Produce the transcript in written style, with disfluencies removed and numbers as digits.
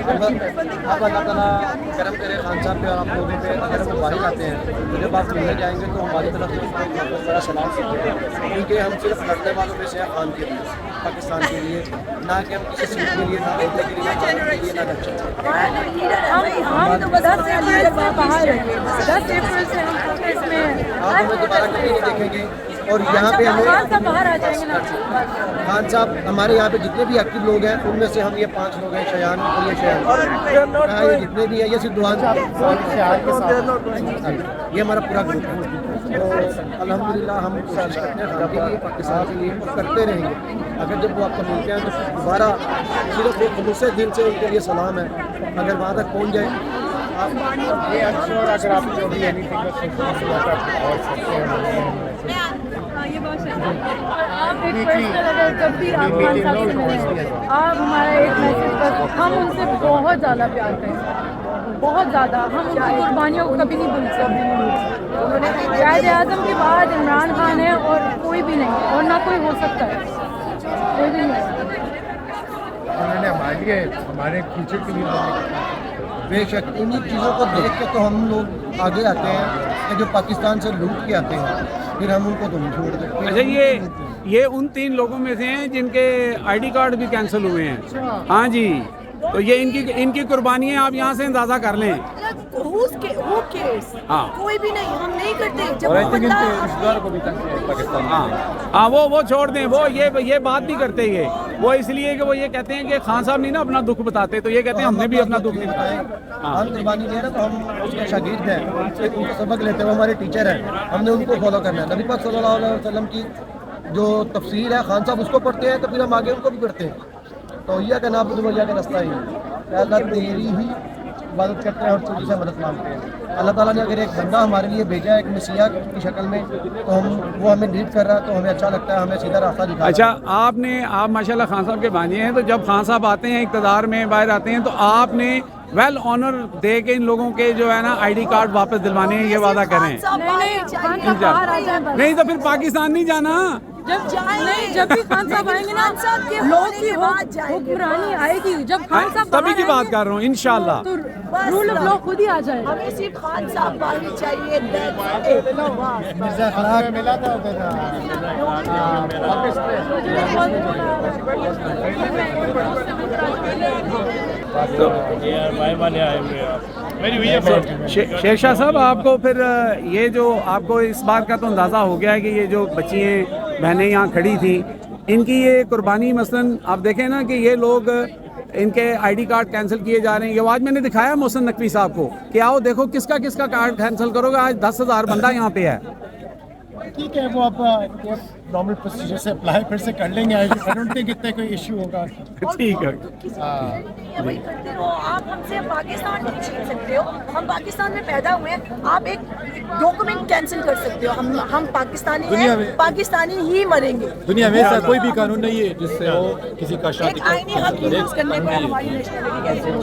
اب اللہ تعالیٰ کرم کرے خان صاحب پہ اور آپ لوگوں پہ. اگر ہم باہر آتے ہیں تو جب آپ ملنے جائیں گے تو ہماری طرف سے بہت بڑا سلام کیجیے گا، کیونکہ ہم صرف لڑنے والوں میں سے ہیں خان کے لیے، پاکستان کے لیے، نہ کہ ہم کسی سیٹ کے لیے، نہ عہدے کے لیے، نہ کے لیے، نہ بچے. ہم 10 اپریل سے باہر ہیں، 10 اپریل سے ہم پروٹیسٹ میں ہیں. آپ ہمیں دوبارہ کبھی نہیں دیکھیں گے. اور یہاں پہ ہمیں خان صاحب باہر آ جائیں گے نا. خان صاحب ہمارے یہاں پہ جتنے بھی ایکٹیو لوگ ہیں ان میں سے ہم یہ 5 لوگ ہیں، شیان اور یہ شیان، یہ جتنے بھی ہیں، یہ صرف دوان یہ ہمارا پورا گروپ ہے. تو الحمدللہ ہم کوشش کرتے ہیں خان کے لیے، پاکستان کے لیے، اور کرتے رہیں گے. اگر جب وہ آپ کو ملتے ہیں تو دوبارہ صرف ایک خلوص دل سے ان کے لیے سلام ہے. اگر وہاں تک پہنچ جائے اگر آپ جو بھی آپ ایک پرسنل اگر جب بھی آپ خان صاحب سے ملیں آپ ہمارا ایک میسج پر، ہم ان سے بہت زیادہ پیار کریں، بہت زیادہ. ہم ان کی قربانیوں کو کبھی نہیں بھول سکتے. قائد اعظم کے بعد عمران خان ہے اور کوئی بھی نہیں، اور نہ کوئی ہو سکتا ہے، کوئی بھی نہیں. انہوں نے ہمارے لیے ہمارے فیوچر کے لیے بے شک انہیں چیزوں کو دیکھ کے تو ہم لوگ آگے آتے ہیں کہ جو پاکستان سے لوٹ کے آتے ہیں پھر ہم ان کو تو نہیں چھوڑ دیتے. اچھا یہ ان 3 لوگوں میں سے ہیں جن کے آئی ڈی کارڈ بھی کینسل ہوئے ہیں. ہاں جی، تو یہ ان کی قربانیاں آپ یہاں سے اندازہ کر لیں. ہاں کوئی بھی نہیں، ہم نہیں کرتے. ہاں وہ چھوڑ دیں، وہ یہ بات نہیں کرتے. وہ اس لیے کہ وہ یہ کہتے ہیں کہ خان صاحب نہیں نا اپنا دکھ بتاتے، تو یہ کہتے ہیں ہم نے بھی اپنا دکھ نہیں بتایا. ہم قربانی دے رہے تو ہم اس کے شاگرد ہیں، ان کو سبق لیتے ہیں، وہ ہمارے ٹیچر ہیں، ہم نے ان کو فالو کرنا ہے. نبی پاک صلی اللہ علیہ وسلم کی جو تفسیر ہے خان صاحب اس کو پڑھتے ہیں تو پھر ہم آگے ان کو بھی پڑھتے ہیں. تو یہ کا نعبد و ایاک نستعین، اللہ تیری ہی عبادت کرتے ہیں اور تجھ سے مدد مانگتے ہیں. اللہ تعالیٰ نے اگر ایک بندہ ہمارے لیے بھیجا ہے ایک مسیحا کی شکل میں تو وہ ہمیں لیڈ کر رہا ہے تو ہمیں اچھا لگتا ہے، ہمیں سیدھا راستہ دکھا. اچھا آپ ماشاءاللہ خان صاحب کے بھانجے ہیں، تو جب خان صاحب آتے ہیں اقتدار میں باہر آتے ہیں تو آپ نے ویل آنر دے کے ان لوگوں کے جو ہے نا آئی ڈی کارڈ واپس دلوانے ہیں، یہ وعدہ کریں. نہیں تو پھر پاکستان نہیں جانا. جب بھی خان صاحب آئیں گے نا لوگ کی حکمرانی آئے گی. جب خان صاحب تبھی کی بات کر رہا ہوں انشاءاللہ. تو رول آف لا خود ہی آ جائے. ہمیں صرف خان صاحب باہر چاہیے. مرزا خلاق ملا تھا شیر شاہ صاحب، آپ کو پھر یہ جو آپ کو اس بات کا تو اندازہ ہو گیا ہے کہ یہ جو بچیاں بہنیں یہاں کھڑی تھیں ان کی یہ قربانی، مثلاً آپ دیکھیں نا کہ یہ لوگ ان کے آئی ڈی کارڈ کینسل کیے جا رہے ہیں. یہ آج میں نے دکھایا محسن نقوی صاحب کو کہ آؤ دیکھو کس کا کارڈ کینسل کرو گا. آج 10,000 بندہ یہاں پہ ہے. ٹھیک ہے، وہ آپ نارمل پروسیجر سے اپلائی پھر سے کر لیں گے. آئی ڈونٹ تھنک اتنا کوئی ایشو ہوگا. ٹھیک ہے. وہی کرتے ہو آپ، ہم سے پاکستان نہیں چھین سکتے ہو. ہم پاکستان میں پیدا ہوئے ہیں. آپ ایک ڈاکومنٹ کینسل کر سکتے ہو. ہم پاکستانی ہیں، پاکستانی ہی مریں گے. دنیا میں ایسا کوئی بھی قانون نہیں ہے جس سے وہ کسی کا شادی ایک آئینی حق یوز کرنے پہ ہماری نیشنلٹی کیسے ہو.